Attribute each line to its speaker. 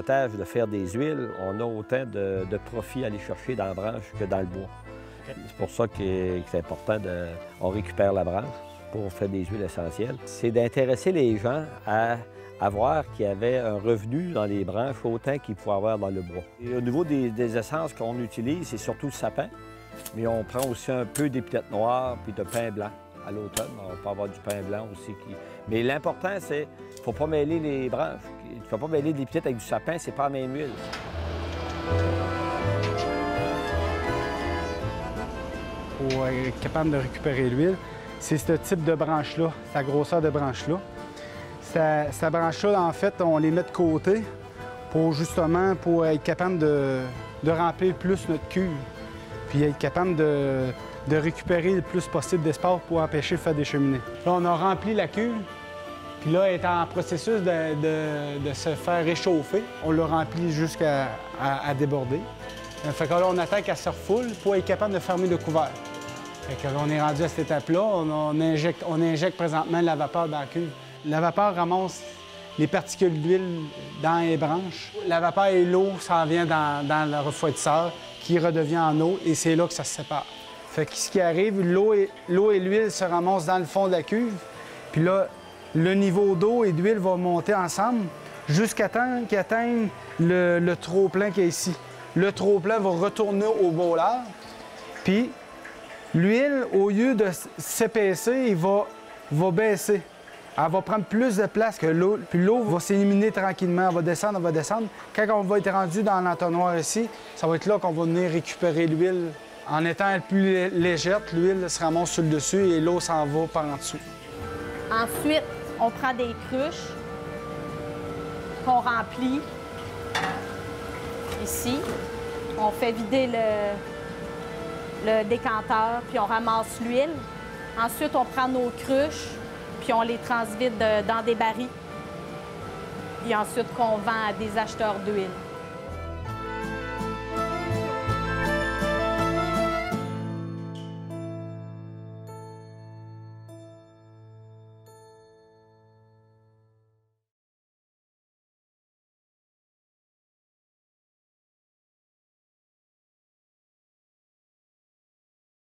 Speaker 1: l'avantage de faire des huiles, on a autant de profit à aller chercher dans la branche que dans le bois. Okay. C'est pour ça que c'est important on récupère la branche pour faire des huiles essentielles. C'est d'intéresser les gens à voir qu'il y avait un revenu dans les branches autant qu'il pouvait avoir dans le bois. Et au niveau des essences qu'on utilise, c'est surtout le sapin, mais on prend aussi un peu d'épithète noire puis de pin blanc. À l'automne, on peut avoir du pain blanc aussi. Mais l'important, c'est qu'il ne faut pas mêler les branches. Il ne faut pas mêler l'épithète avec du sapin, c'est pas la même huile.
Speaker 2: Pour être capable de récupérer l'huile, c'est ce type de branche-là, sa grosseur de branche-là. Sa branche-là, en fait, on les met de côté pour justement être capable de remplir plus notre cuve, puis être capable de récupérer le plus possible d'espace pour empêcher de faire des cheminées. Là, on a rempli la cuve, puis là, elle est en processus de se faire réchauffer. On l'a rempli jusqu'à déborder. Fait que là, on attend qu'elle se refoule pour être capable de fermer le couvert. Fait que là, on est rendu à cette étape-là. On injecte présentement la vapeur dans la cuve. La vapeur ramasse les particules d'huile dans les branches. La vapeur et l'eau s'en vient dans le refroidisseur qui redevient en eau, et c'est là que ça se sépare. Fait que ce qui arrive, l'eau et l'huile se ramassent dans le fond de la cuve. Puis là, le niveau d'eau et d'huile va monter ensemble jusqu'à temps qu'ils atteignent le trop-plein qui est ici. Le trop-plein va retourner au bollard. Puis l'huile, au lieu de s'épaisser, il va baisser. Elle va prendre plus de place que l'eau. Puis l'eau va s'éliminer tranquillement. Elle va descendre, elle va descendre. Quand on va être rendu dans l'entonnoir ici, ça va être là qu'on va venir récupérer l'huile. En étant plus légère, l'huile se ramasse sur le dessus et l'eau s'en va par en dessous.
Speaker 3: Ensuite, on prend des cruches qu'on remplit ici. On fait vider le décanteur, puis on ramasse l'huile. Ensuite, on prend nos cruches, puis on les transvide dans des barils. Puis ensuite, qu'on vend à des acheteurs d'huile.